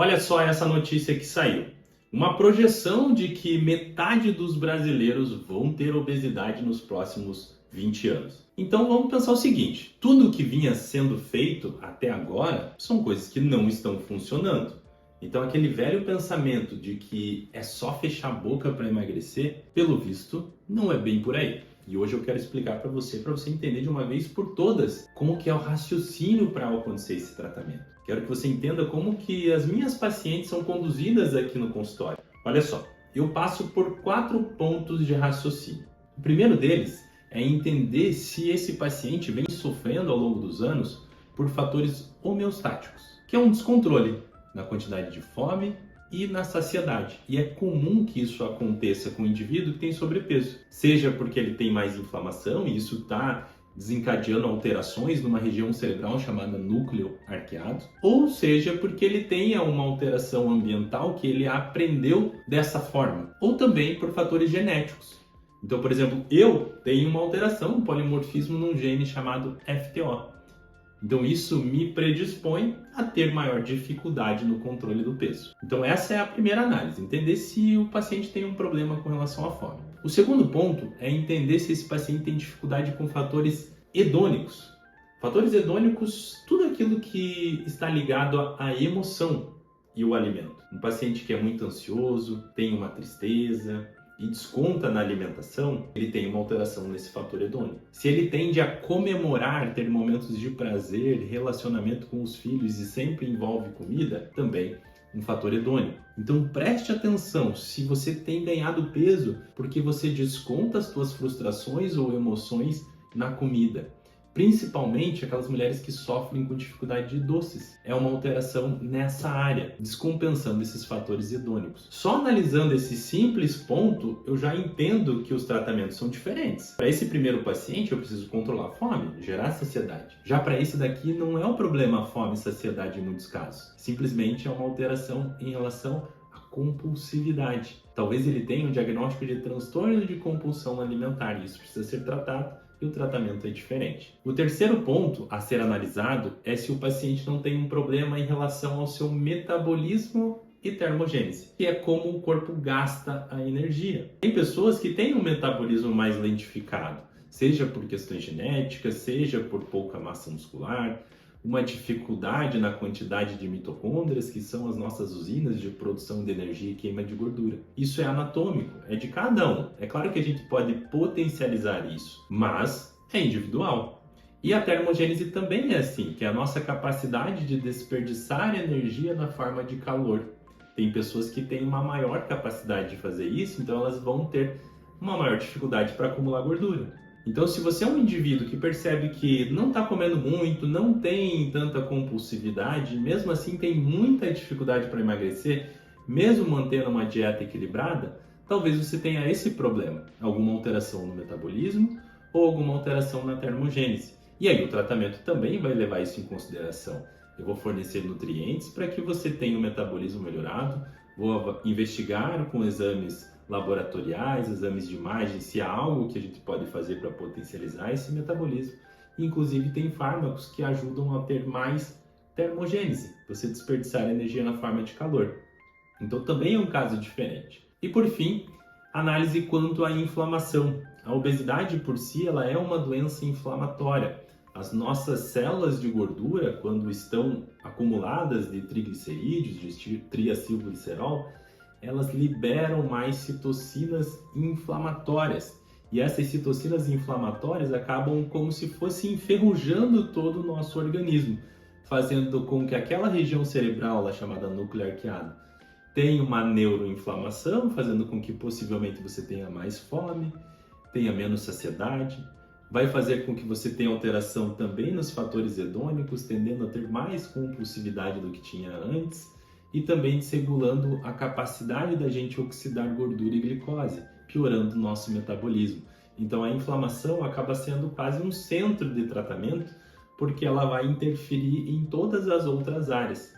Olha só essa notícia que saiu. Uma projeção de que metade dos brasileiros vão ter obesidade nos próximos 20 anos. Então vamos pensar o seguinte: tudo que vinha sendo feito até agora são coisas que não estão funcionando. Então aquele velho pensamento de que é só fechar a boca para emagrecer, pelo visto, não é bem por aí. E hoje eu quero explicar para você entender de uma vez por todas como que é o raciocínio para acontecer esse tratamento. Quero que você entenda como que as minhas pacientes são conduzidas aqui no consultório. Olha só, eu passo por 4 pontos de raciocínio. O primeiro deles é entender se esse paciente vem sofrendo ao longo dos anos por fatores homeostáticos, que é um descontrole na quantidade de fome e na saciedade. E é comum que isso aconteça com o indivíduo que tem sobrepeso, seja porque ele tem mais inflamação e isso está desencadeando alterações numa região cerebral chamada núcleo arqueado, ou seja porque ele tenha uma alteração ambiental que ele aprendeu dessa forma, ou também por fatores genéticos. Então, por exemplo, eu tenho uma alteração, um polimorfismo num gene chamado FTO. Então isso me predispõe a ter maior dificuldade no controle do peso. Então essa é a primeira análise, entender se o paciente tem um problema com relação à fome. O segundo ponto é entender se esse paciente tem dificuldade com fatores hedônicos. Fatores hedônicos, tudo aquilo que está ligado à emoção e o alimento. Um paciente que é muito ansioso, tem uma tristeza e desconta na alimentação, ele tem uma alteração nesse fator hedônico. Se ele tende a comemorar, ter momentos de prazer, relacionamento com os filhos e sempre envolve comida, também um fator hedônico. Então preste atenção se você tem ganhado peso porque você desconta as suas frustrações ou emoções na comida. Principalmente aquelas mulheres que sofrem com dificuldade de doces. É uma alteração nessa área, descompensando esses fatores hedônicos. Só analisando esse simples ponto, eu já entendo que os tratamentos são diferentes. Para esse primeiro paciente, eu preciso controlar a fome, gerar saciedade. Já para esse daqui, não é o problema a fome e saciedade em muitos casos. Simplesmente é uma alteração em relação à compulsividade. Talvez ele tenha um diagnóstico de transtorno de compulsão alimentar e isso precisa ser tratado. E o tratamento é diferente. O terceiro ponto a ser analisado é se o paciente não tem um problema em relação ao seu metabolismo e termogênese, que é como o corpo gasta a energia. Tem pessoas que têm um metabolismo mais lentificado, seja por questões genéticas, seja por pouca massa muscular, uma dificuldade na quantidade de mitocôndrias, que são as nossas usinas de produção de energia e queima de gordura. Isso é anatômico, é de cada um. É claro que a gente pode potencializar isso, mas é individual. E a termogênese também é assim, que é a nossa capacidade de desperdiçar energia na forma de calor. Tem pessoas que têm uma maior capacidade de fazer isso, então elas vão ter uma maior dificuldade para acumular gordura. Então, se você é um indivíduo que percebe que não está comendo muito, não tem tanta compulsividade, mesmo assim tem muita dificuldade para emagrecer, mesmo mantendo uma dieta equilibrada, talvez você tenha esse problema, alguma alteração no metabolismo ou alguma alteração na termogênese. E aí o tratamento também vai levar isso em consideração. Eu vou fornecer nutrientes para que você tenha um metabolismo melhorado, vou investigar com exames laboratoriais, exames de imagem, se há algo que a gente pode fazer para potencializar esse metabolismo. Inclusive tem fármacos que ajudam a ter mais termogênese, você desperdiçar energia na forma de calor. Então também é um caso diferente. E por fim, análise quanto à inflamação. A obesidade por si ela é uma doença inflamatória. As nossas células de gordura, quando estão acumuladas de triglicerídeos, de triacilglicerol, elas liberam mais citocinas inflamatórias. E essas citocinas inflamatórias acabam como se fosse enferrujando todo o nosso organismo, fazendo com que aquela região cerebral, lá chamada núcleo arqueado, tenha uma neuroinflamação, fazendo com que possivelmente você tenha mais fome, tenha menos saciedade, vai fazer com que você tenha alteração também nos fatores hedônicos, tendendo a ter mais compulsividade do que tinha antes, e também desregulando a capacidade da gente oxidar gordura e glicose, piorando o nosso metabolismo. Então a inflamação acaba sendo quase um centro de tratamento, porque ela vai interferir em todas as outras áreas.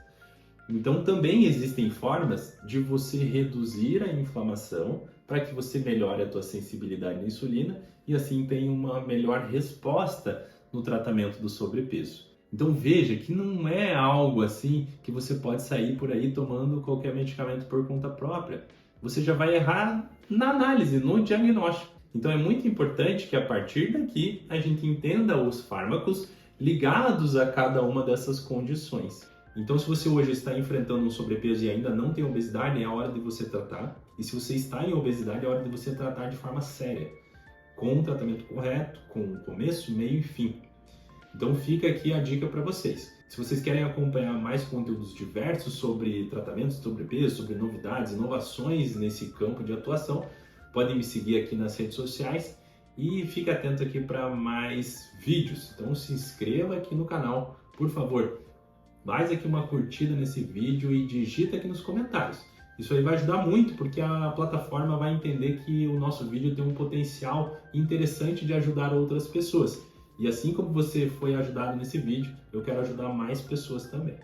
Então também existem formas de você reduzir a inflamação para que você melhore a tua sensibilidade à insulina e assim tenha uma melhor resposta no tratamento do sobrepeso. Então veja que não é algo assim que você pode sair por aí tomando qualquer medicamento por conta própria. Você já vai errar na análise, no diagnóstico. Então é muito importante que a partir daqui a gente entenda os fármacos ligados a cada uma dessas condições. Então, se você hoje está enfrentando um sobrepeso e ainda não tem obesidade, é a hora de você tratar. E se você está em obesidade, é a hora de você tratar de forma séria, com o tratamento correto, com começo, meio e fim. Então fica aqui a dica para vocês. Se vocês querem acompanhar mais conteúdos diversos sobre tratamentos de sobrepeso, sobre novidades, inovações nesse campo de atuação, podem me seguir aqui nas redes sociais e fique atento aqui para mais vídeos. Então se inscreva aqui no canal, por favor. Faz aqui uma curtida nesse vídeo e digita aqui nos comentários. Isso aí vai ajudar muito, porque a plataforma vai entender que o nosso vídeo tem um potencial interessante de ajudar outras pessoas. E assim como você foi ajudado nesse vídeo, eu quero ajudar mais pessoas também.